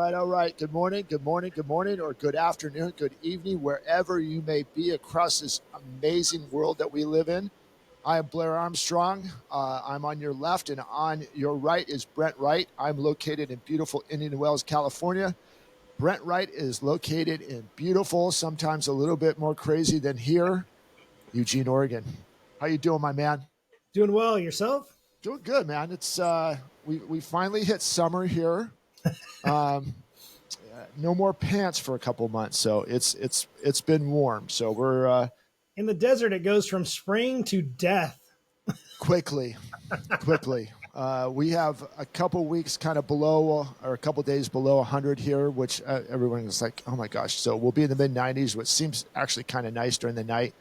right, all right. Good morning, good morning, good morning, or good afternoon, good evening, wherever you may be across this amazing world that we live in. I am Blair Armstrong. I'm on your left, and on your right is Brent Wright. I'm located in beautiful Indian Wells, California. Brent Wright is located in beautiful, sometimes a little bit more crazy than here, Eugene, Oregon. How you doing, my man? Doing well yourself? Doing good, man. It's we finally hit summer here. Um, no more pants for a couple months, so it's been warm. So we're In the desert, it goes from spring to death. quickly. We have a couple weeks kind of below, or a couple days below 100 here, which everyone is like, oh my gosh. So we'll be in the mid 90s, which seems actually kind of nice during the night.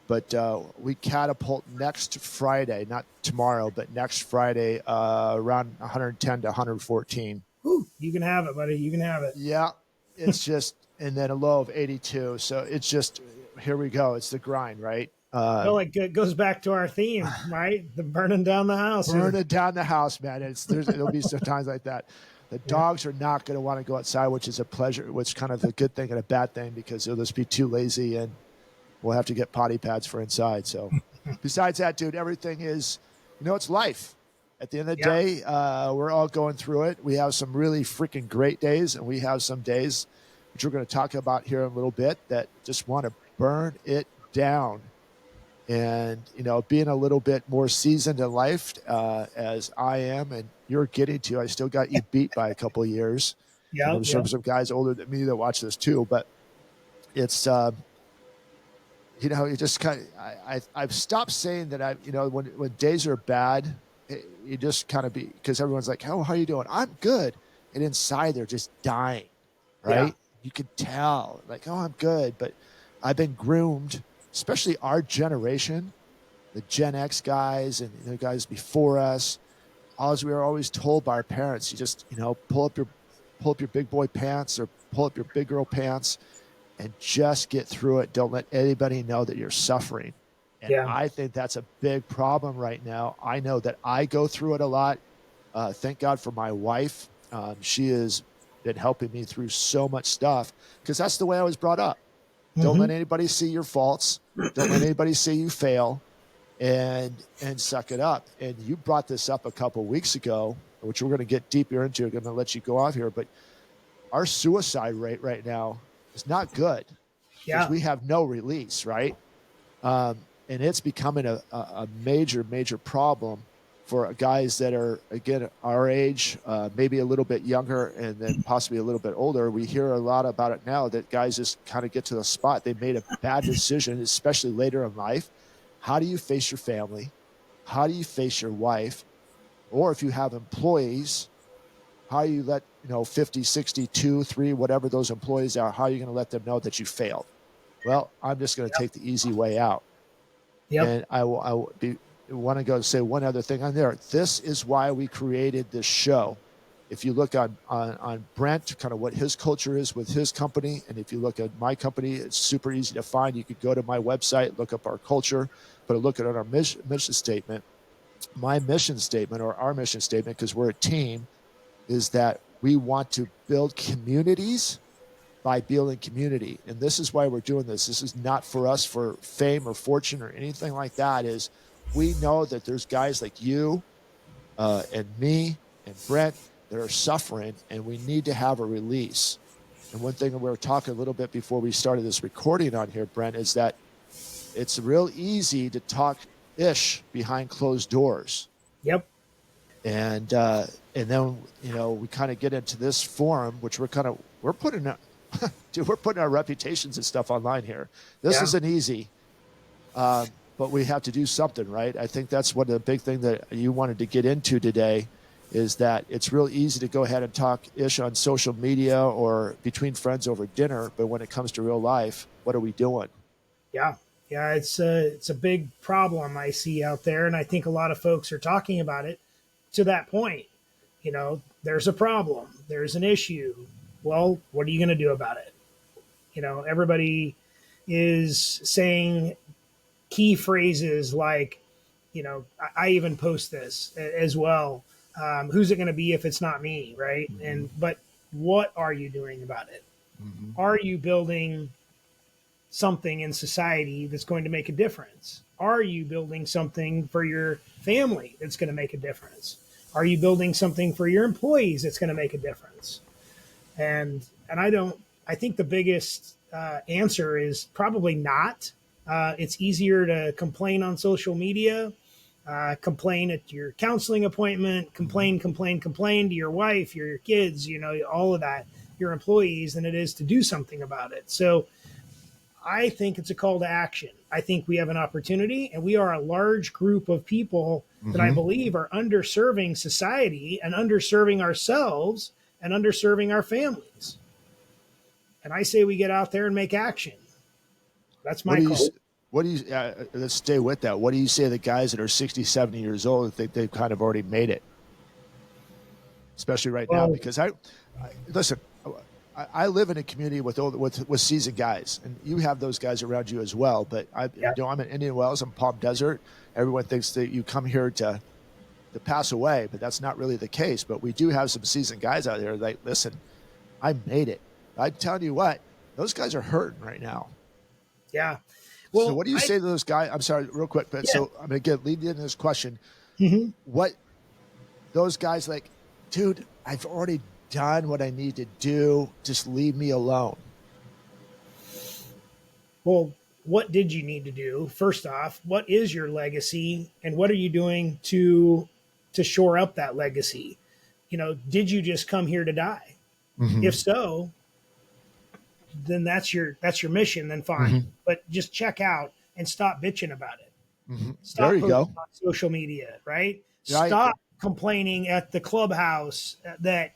But we catapult next Friday, not tomorrow, but next Friday, around 110 to 114. Whew, you can have it, buddy. You can have it. Yeah, it's just, and then a low of 82. So it's just, here we go. It's the grind, right? Well, it goes back to our theme, right? The burning down the house. Burning down the house, man. There'll be some times like that. The dogs are not going to want to go outside, which is a pleasure, which is kind of a good thing and a bad thing, because they'll just be too lazy, and we'll have to get potty pads for inside. So besides that, dude, everything is, it's life. At the end of the day, we're all going through it. We have some really freaking great days, and we have some days, which we're going to talk about here in a little bit, that just want to burn it down. And, being a little bit more seasoned in life, as I am, and you're getting to, I still got you beat by a couple of years. Yeah. There's some guys older than me that watch this too, but it's, you just kind of, I've stopped saying that when days are bad, you just kind of because everyone's like, oh, how you doing? I'm good. And inside they're just dying, right? Yeah. You can tell, like, oh, I'm good. But I've been groomed, especially our generation, the Gen X guys and the guys before us. As we were always told by our parents, you just, pull up your big boy pants or pull up your big girl pants and just get through it. Don't let anybody know that you're suffering. And I think that's a big problem right now. I know that I go through it a lot. Thank God for my wife. She has been helping me through so much stuff, because that's the way I was brought up. Mm-hmm. Don't let anybody see your faults. Don't let anybody see you fail, and suck it up. And you brought this up a couple of weeks ago, which we're going to get deeper into. I'm going to let you go off here, but our suicide rate right now is not good, because we have no release, right? And it's becoming a major, major problem for guys that are, again, our age, maybe a little bit younger, and then possibly a little bit older. We hear a lot about it now, that guys just kind of get to the spot. They made a bad decision, especially later in life. How do you face your family? How do you face your wife? Or if you have employees, how you let, 50, 60, 2, 3, whatever those employees are, how are you going to let them know that you failed? Well, I'm just going to take the easy way out. Yep. And I want to go say one other thing on there. This is why we created this show. If you look on Brent, kind of what his culture is with his company, and if you look at my company, it's super easy to find. You could go to my website, look up our culture, but look at our mission statement. My mission statement, or our mission statement, because we're a team, is that we want to build communities by building community. And this is why we're doing this. This is not for us for fame or fortune or anything like that. Is we know that there's guys like you and me and Brent that are suffering, and we need to have a release. And one thing we were talking a little bit before we started this recording on here, Brent, is that it's real easy to talk ish behind closed doors. Yep. And then, we kind of get into this forum, which we're putting our reputations and stuff online here. This isn't easy, but we have to do something, right? I think that's one of the big thing that you wanted to get into today, is that it's real easy to go ahead and talk ish on social media or between friends over dinner. But when it comes to real life, what are we doing? Yeah. Yeah. It's a big problem I see out there. And I think a lot of folks are talking about it to that point. There's a problem, there's an issue. Well, what are you going to do about it? Everybody is saying key phrases like, I even post this as well. Who's it going to be if it's not me? Right. Mm-hmm. But what are you doing about it? Mm-hmm. Are you building something in society that's going to make a difference? Are you building something for your family that's going to make a difference? Are you building something for your employees that's going to make a difference? And I think the biggest answer is probably not. It's easier to complain on social media, complain at your counseling appointment, complain to your wife, your kids, all of that, your employees, than it is to do something about it. So I think it's a call to action. I think we have an opportunity, and we are a large group of people that I Mm-hmm. believe are underserving society and underserving ourselves and underserving our families. And I say we get out there and make action. That's What my do you, call. what do you, let's stay with that. What do you say to the guys that are 60, 70 years old that think they've kind of already made it, especially right now? Well, Because listen, I live in a community with seasoned guys, and you have those guys around you as well. But yeah, I'm in Indian Wells, I'm Palm Desert. Everyone thinks that you come here to pass away, but that's not really the case. But we do have some seasoned guys out there. Like, listen, I made it. I'm telling you what, those guys are hurting right now. yeah. So Well, what do you say to those guys? I'm sorry, real quick, but yeah. so I'm gonna lead into this question. Mm-hmm. What those guys like, dude, I've already done what I need to do. Just leave me alone. Well, what did you need to do? First off, what is your legacy, and what are you doing to shore up that legacy? Did you just come here to die? Mm-hmm. If so, then that's your mission. Then fine, Mm-hmm. but just check out and stop bitching about it. Mm-hmm. There Stop you posting go. on social media, right? Right. Stop complaining at the clubhouse that,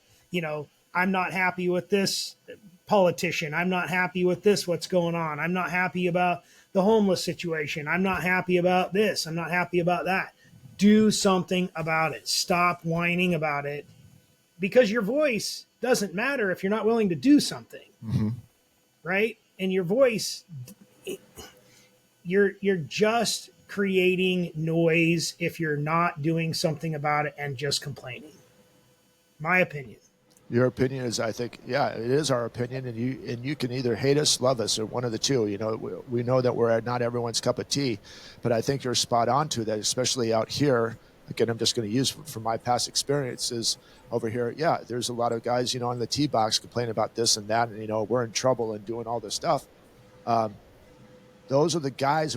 I'm not happy with this politician. I'm not happy with this, what's going on. I'm not happy about the homeless situation. I'm not happy about this. I'm not happy about that. Do something about it. Stop whining about it, because your voice doesn't matter if you're not willing to do something, Mm-hmm. right? And your voice, you're just creating noise if you're not doing something about it and just complaining. My opinion. Your opinion is, I think, yeah, it is our opinion, and you can either hate us, love us, or one of the two. We know that we're not everyone's cup of tea, but I think you're spot on to that, especially out here. Again, I'm just going to use from my past experiences over here. Yeah, there's a lot of guys, on the tee box complaining about this and that, and we're in trouble and doing all this stuff. Um, those are the guys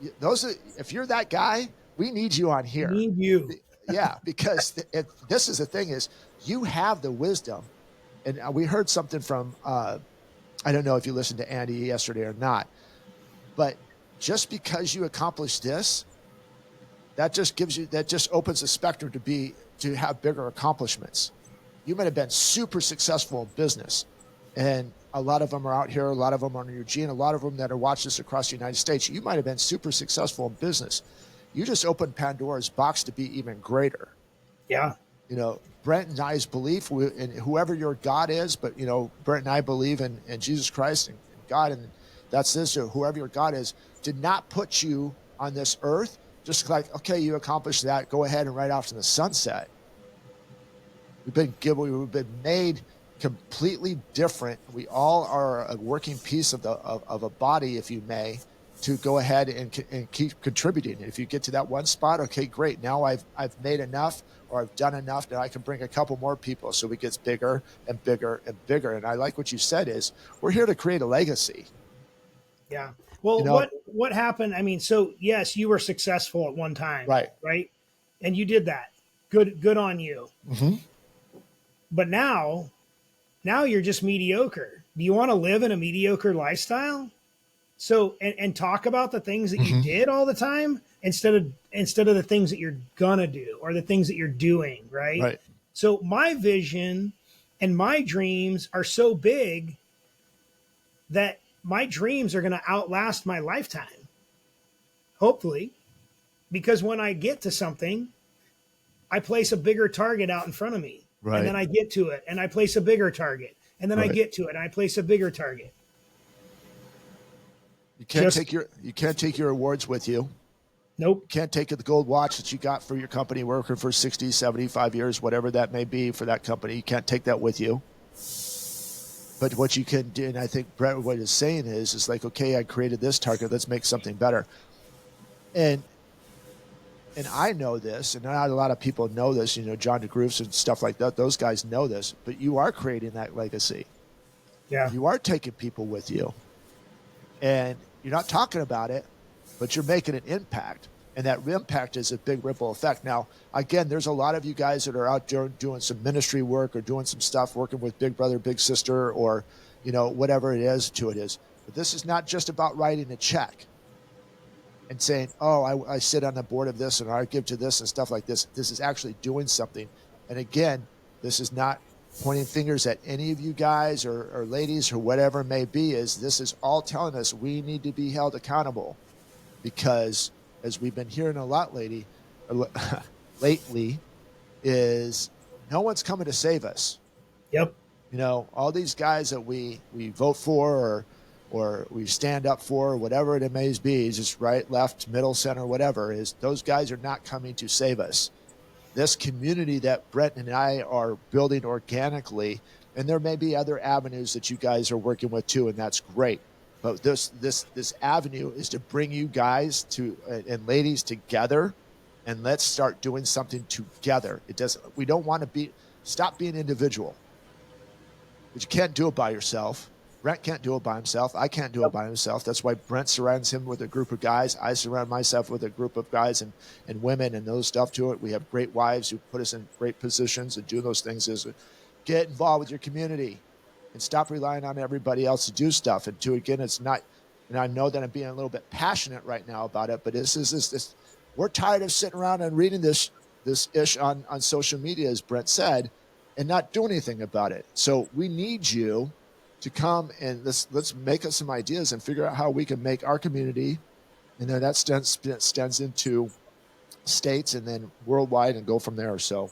if you're that guy, we need you on here. Need you. Yeah, because this is the thing is you have the wisdom, and we heard something from I don't know if you listened to Andy yesterday or not, but just because you accomplished this, that just opens the spectrum to have bigger accomplishments. You might have been super successful in business, and a lot of them are out here. A lot of them are in Eugene. A lot of them that are watching this across the United States. You might have been super successful in business. You just opened Pandora's box to be even greater. Yeah. Brent and I's belief in whoever your God is, but Brent and I believe in Jesus Christ and God, and that's this. Or whoever your God is, did not put you on this earth just like, okay, you accomplished that, go ahead and ride off to the sunset. We've been made completely different. We all are a working piece of a body, if you may, to go ahead and keep contributing. And if you get to that one spot, okay, great. Now I've made enough, or I've done enough that I can bring a couple more people, so it gets bigger and bigger and bigger. And I like what you said is we're here to create a legacy. Yeah. Well, what happened? I mean, so yes, you were successful at one time, Right. right? And you did that. Good on you. Mm-hmm. But now you're just mediocre. Do you want to live in a mediocre lifestyle? So and talk about the things that you did all the time instead of the things that you're gonna do or the things that you're doing, right? Right. So my vision and my dreams are so big that my dreams are going to outlast my lifetime. Hopefully, because when I get to something, I place a bigger target out in front of me. Right. And then I get to it and I place a bigger target. And then I get to it and I place a bigger target. You can't take your awards with you. Nope. You can't take the gold watch that you got for your company working for 60, 75 years, whatever that may be for that company. You can't take that with you. But what you can do, and I think Brent, what he's saying is like, okay, I created this target. Let's make something better. And I know this, and not a lot of people know this. John DeGroofs and stuff like that. Those guys know this. But you are creating that legacy. Yeah. You are taking people with you, and you're not talking about it, but you're making an impact. And that impact is a big ripple effect. Now, again, there's a lot of you guys that are out there doing some ministry work or doing some stuff, working with Big Brother, Big Sister, or, whatever it is to it is. But this is not just about writing a check and saying, oh, I sit on the board of this and I give to this and stuff like this. This is actually doing something. And again, this is not pointing fingers at any of you guys or ladies or whatever it may be. This is all telling us we need to be held accountable, because as we've been hearing a lot lately, is no one's coming to save us. Yep. All these guys that we vote for or we stand up for, whatever it may be, just right, left, middle, center, whatever, is those guys are not coming to save us. This community that Brent and I are building organically, and there may be other avenues that you guys are working with too, and that's great. But this avenue is to bring you guys and ladies together, and let's start doing something together. We don't want to stop being individual, but you can't do it by yourself. Brent can't do it by himself. I can't do it by himself. That's why Brent surrounds him with a group of guys. I surround myself with a group of guys and women and those stuff to it. We have great wives who put us in great positions, and do those things is get involved with your community and stop relying on everybody else to do stuff. And again, it's not, and I know that I'm being a little bit passionate right now about it, but this we're tired of sitting around and reading this ish on social media, as Brent said, and not doing anything about it. So we need you to come and let's make us some ideas and figure out how we can make our community, and then that extends into states and then worldwide and go from there. So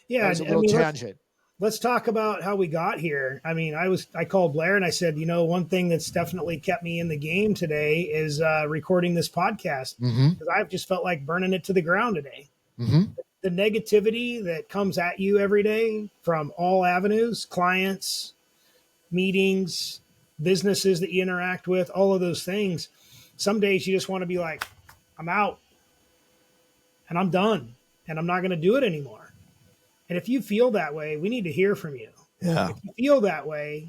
yeah, that was a little tangent. Let's talk about how we got here. I mean, I called Blair and I said, one thing that's definitely kept me in the game today is recording this podcast, because I've just felt like burning it to the ground today. The negativity that comes at you every day from all avenues, clients, meetings, businesses that you interact with, all of those things. Some days you just want to be like, I'm out and I'm done and I'm not going to do it anymore. And if you feel that way, we need to hear from you. Yeah. If you feel that way,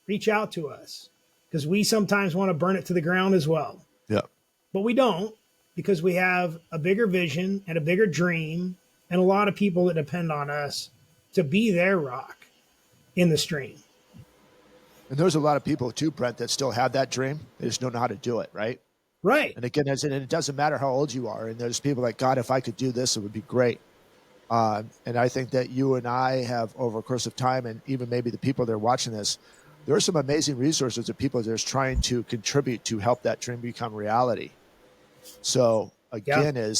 reach out to us, because we sometimes want to burn it to the ground as well. Yeah. But we don't, because we have a bigger vision and a bigger dream and a lot of people that depend on us to be their rock in the stream. And there's a lot of people too, Brent, that still have that dream. They just don't know how to do it, right? Right. And again, it doesn't matter how old you are. And there's people like, God, if I could do this, it would be great. And I think that you and I have, over a course of time, and even maybe the people that are watching this, there are some amazing resources of people that are trying to contribute to help that dream become reality. So again,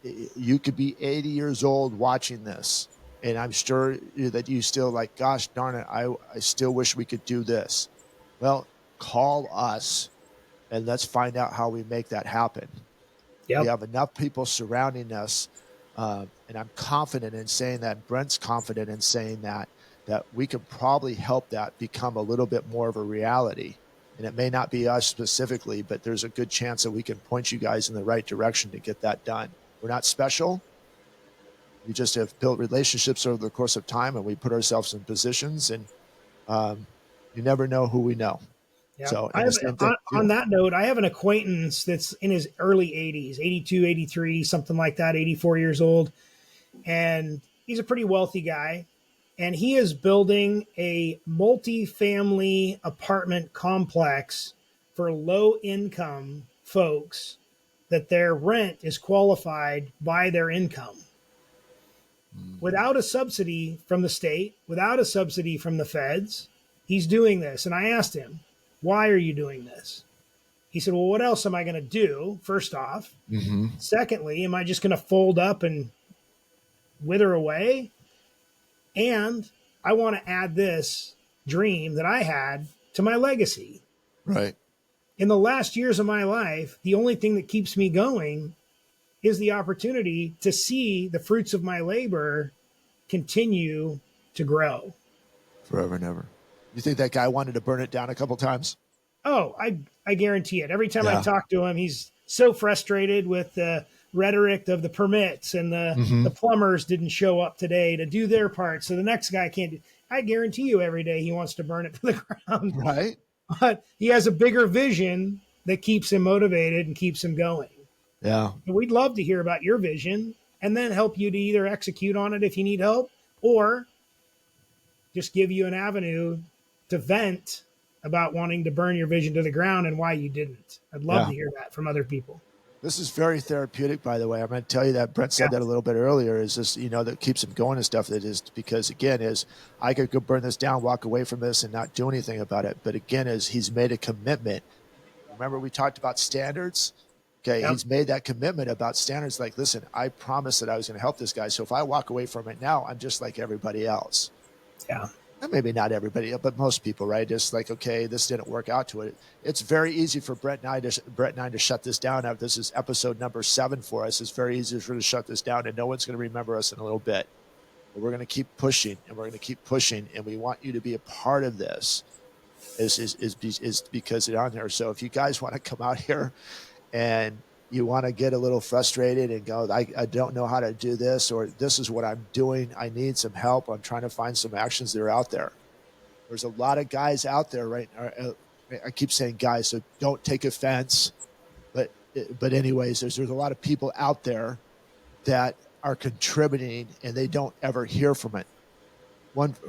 you could be 80 years old watching this, and I'm sure that you still like, gosh darn it, I still wish we could do this. Well, call us and let's find out how we make that happen. Yep. We have enough people surrounding us. And I'm confident in saying that, Brent's confident in saying that we can probably help that become a little bit more of a reality. And it may not be us specifically, but there's a good chance that we can point you guys in the right direction to get that done. We're not special. We just have built relationships over the course of time, and we put ourselves in positions, and you never know who we know. Yeah. So on that note, I have an acquaintance that's in his early 80s, 82, 83, something like that, 84 years old. And he's a pretty wealthy guy. And he is building a multi-family apartment complex for low-income folks that their rent is qualified by their income. Without a subsidy from the state, without a subsidy from the feds, he's doing this. And I asked him, why are you doing this? He said, well, what else am I going to do? First off. Secondly, am I just going to fold up and wither away? And I want to add this dream that I had to my legacy. Right. In the last years of my life, the only thing that keeps me going is the opportunity to see the fruits of my labor continue to grow. Forever and ever. You think that guy wanted to burn it down a couple times? Oh, I guarantee it. Every time I Yeah. talk to him, he's so frustrated with the rhetoric of the permits and Mm-hmm. the plumbers didn't show up today to do their part, so the next guy can't do. I guarantee you, every day he wants to burn it to the ground, Right. but he has a bigger vision that keeps him motivated and keeps him going. Yeah. And we'd love to hear about your vision and then help you to either execute on it if you need help or just give you an avenue to vent about wanting to burn your vision to the ground and why you didn't. I'd love Yeah. to hear that from other people. This is very therapeutic, by the way. I'm going to tell you that Brent said Yeah. that a little bit earlier. Is this, that keeps him going and stuff. That is because again, is I could go burn this down, walk away from this, and not do anything about it. But again, is he's made a commitment. Remember, we talked about standards. Okay, Yep. he's made that commitment about standards. Like, listen, I promised that I was going to help this guy. So if I walk away from it now, I'm just like everybody else. Yeah. And maybe not everybody, but most people, right? Just like, okay, this didn't work out to it. It's very easy for Brent and I to shut this down. Now, this is episode number 7 for us. It's very easy for us to shut this down, and no one's going to remember us in a little bit. But we're going to keep pushing, and we're going to keep pushing, and we want you to be a part of this. Is because it's on there. So if you guys want to come out here and you want to get a little frustrated and go, I don't know how to do this, or this is what I'm doing. I need some help. I'm trying to find some actions that are out there. There's a lot of guys out there right now. I keep saying guys, so don't take offense. But anyways, there's a lot of people out there that are contributing and they don't ever hear from it.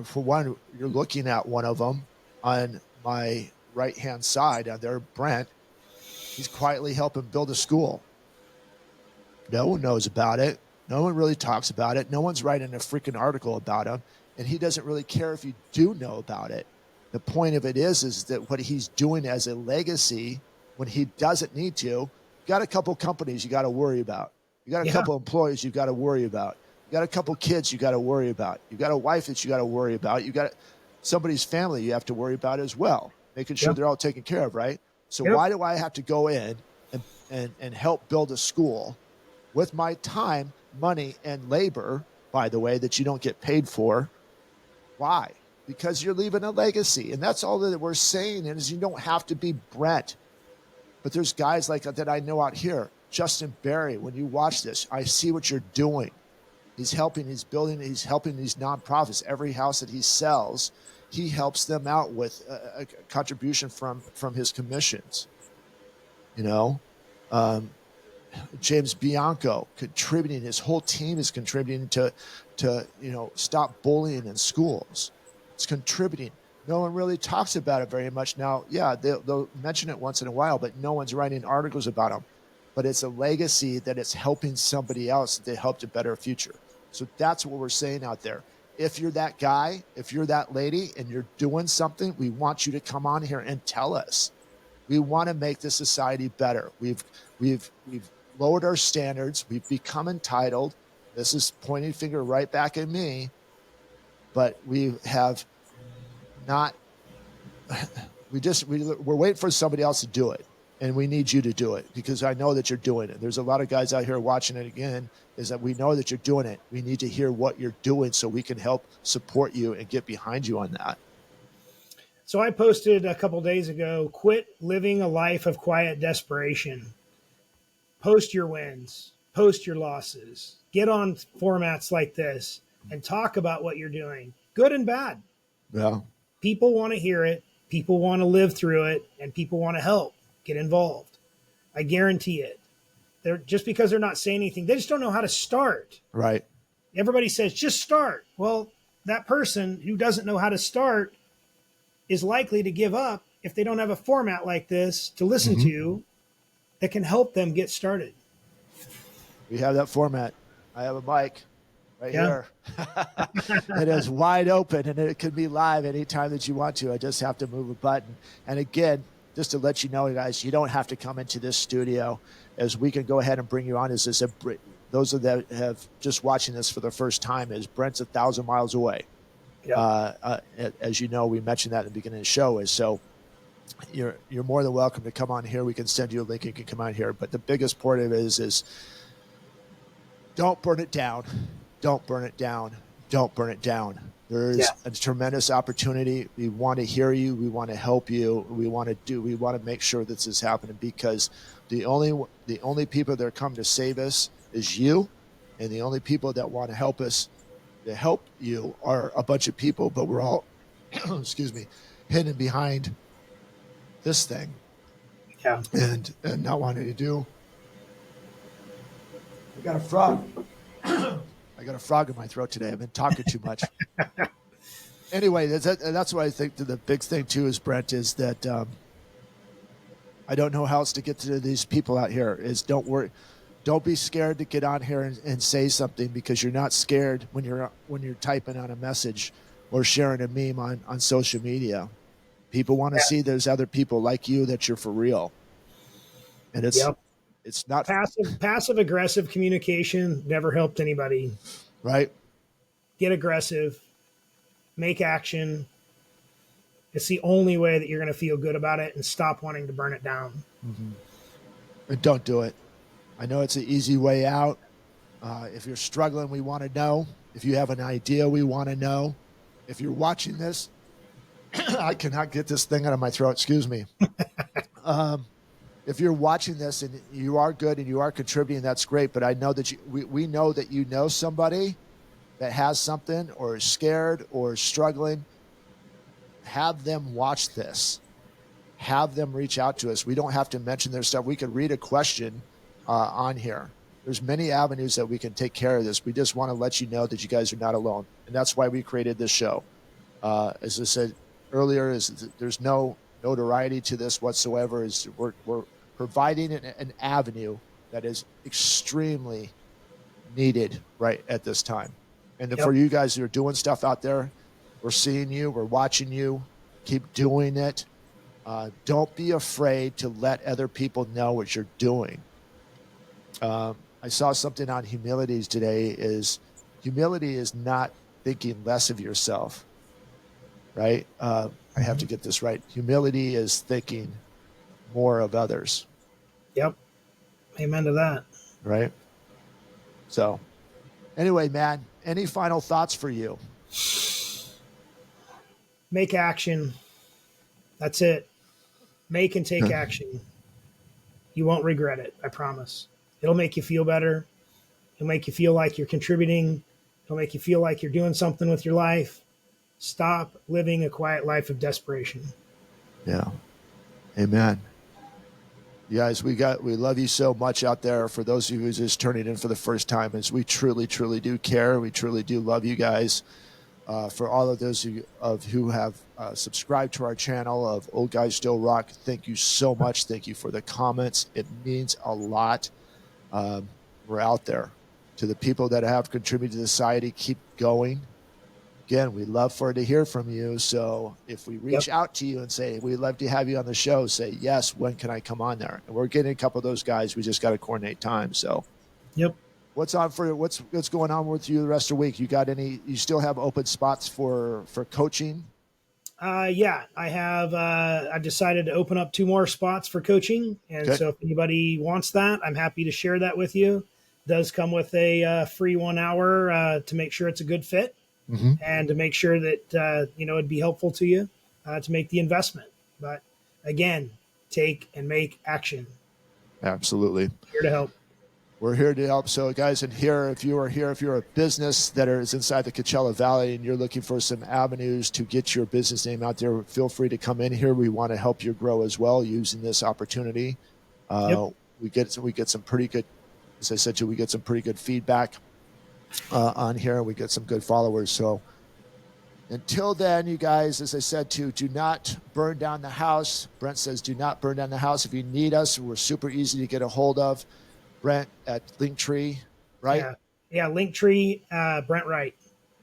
For one, you're looking at one of them on my right-hand side on there, Brent. He's quietly helping build a school. No one knows about it. No one really talks about it. No one's writing a freaking article about him. And he doesn't really care if you do know about it. The point of it is that what he's doing as a legacy, when he doesn't need to, you got a couple companies you got to worry about. You got a couple employees you got to worry about. You got a couple kids you got to worry about. You got a wife that you got to worry about. You got somebody's family you have to worry about as well, making sure they're all taken care of, right? So why do I have to go in and help build a school with my time, money, and labor, by the way, that you don't get paid for? Why? Because you're leaving a legacy. And that's all that we're saying is you don't have to be Brent. But there's guys like that I know out here. Justin Barry, when you watch this, I see what you're doing. He's helping, he's building, he's helping these nonprofits. Every house that he sells, he helps them out with a contribution from his commissions. James Bianco contributing, his whole team is contributing to stop bullying in schools. It's contributing. No one really talks about it very much now. Yeah, they'll mention it once in a while, but no one's writing articles about them. But it's a legacy that it's helping somebody else that they helped a better future. So that's what we're saying out there. If you're that guy, if you're that lady, and you're doing something, we want you to come on here and tell us. We want to make this society better. We've lowered our standards. We've become entitled. This is pointing finger right back at me. But we have not. We're waiting for somebody else to do it, and we need you to do it because I know that you're doing it. There's a lot of guys out here watching it again. Is that we know that you're doing it. We need to hear what you're doing so we can help support you and get behind you on that. So I posted a couple days ago, quit living a life of quiet desperation. Post your wins, post your losses, get on formats like this and talk about what you're doing, good and bad. Yeah. People want to hear it. People want to live through it, and people want to help, get involved. I guarantee it. They're just because they're not saying anything, they just don't know how to start. Right. Everybody says, just start. Well, that person who doesn't know how to start is likely to give up if they don't have a format like this to listen to that can help them get started. We have that format. I have a mic right here. It is wide open, and it can be live anytime that you want to. I just have to move a button. And again, just to let you know, guys, you don't have to come into this studio, as we can go ahead and bring you on. Those that have just watching this for the first time, is Brent's 1,000 miles away. As you know, we mentioned that at the beginning of the show. So you're more than welcome to come on here. We can send you a link. You can come on here. But the biggest part of it is don't burn it down. Don't burn it down. Don't burn it down. Yeah. There's a tremendous opportunity. We want to hear you. We want to help you. We want to make sure this is happening, because the only people that are coming to save us is you. And the only people that want to help you are a bunch of people, but we're all, excuse me, hidden behind this thing Yeah. and not wanting to do. I got a frog. I got a frog in my throat today. I've been talking too much. Anyway, that's what I think the big thing too is, Brent, is that I don't know how else to get to these people out here. Is don't worry, don't be scared to get on here and say something, because you're not scared when you're typing on a message or sharing a meme on social media. People want to see there's other people like you, that you're for real, and Yep. it's not Passive aggressive communication never helped anybody. right. Get aggressive, make action. It's the only way that you're going to feel good about it and stop wanting to burn it down. Mm-hmm. And don't do it. I know it's an easy way out. If you're struggling, we want to know. If you have an idea, we want to know. If you're watching this, I cannot get this thing out of my throat. Excuse me. If you're watching this and you are good and you are contributing, that's great. But I know that we know that you know somebody that has something or is scared or is struggling. Have them watch this. Have them reach out to us. We don't have to mention their stuff. We could read a question on here. There's many avenues that we can take care of this. We just want to let you know that you guys are not alone. And that's why we created this show. As I said earlier, there's no notoriety to this whatsoever. We're providing an avenue that is extremely needed right at this time. And for you guys who are doing stuff out there, we're seeing you, we're watching you. Keep doing it. Don't be afraid to let other people know what you're doing. I saw something on humility today. Humility is not thinking less of yourself, right? I have to get this right. Humility is thinking more of others. Yep. Amen to that. Right? So anyway, man, any final thoughts for you? Make action. That's it. Make and take action. You won't regret it. I promise. It'll make you feel better. It'll make you feel like you're contributing. It'll make you feel like you're doing something with your life. Stop living a quiet life of desperation. Yeah. Amen. You guys, we love you so much out there. For those of you who's just turning in for the first time, as we truly, truly do care. We truly do love you guys. For all of those who have subscribed to our channel of Old Guys Still Rock, thank you so much. Thank you for the comments. It means a lot. We're out there. To the people that have contributed to society, keep going. Again, we'd love for to hear from you. So if we reach out to you and say, we'd love to have you on the show, say, yes, when can I come on there? And we're getting a couple of those guys. We just got to coordinate time. So what's going on with you the rest of the week? You still have open spots for coaching? Yeah, I have. I've decided to open up 2 more spots for coaching. And so if anybody wants that, I'm happy to share that with you. It does come with a free 1 hour to make sure it's a good fit. Mm-hmm. And to make sure that, it'd be helpful to you to make the investment. But again, take and make action. Absolutely. Here to help. We're here to help. So guys, if you're a business that is inside the Coachella Valley and you're looking for some avenues to get your business name out there, feel free to come in here. We want to help you grow as well using this opportunity. We get some pretty good, as I said to you, we get some pretty good feedback on here. We get some good followers. So until then, you guys, as I said, do not burn down the house. Brent says, do not burn down the house. If you need us, we're super easy to get a hold of. Brent at Linktree, right? Yeah, Linktree, Brent Wright.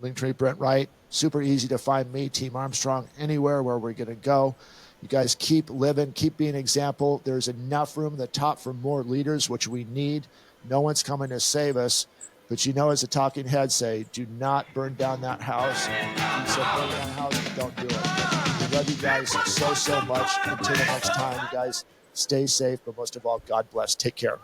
Linktree, Brent Wright. Super easy to find me, Team Armstrong, anywhere where we're going to go. You guys keep living, keep being an example. There's enough room at the top for more leaders, which we need. No one's coming to save us. But as the talking heads say, do not burn down that house. You said burn down the house, don't do it. We love you guys so much. Until the next time, you guys stay safe, but most of all, God bless. Take care.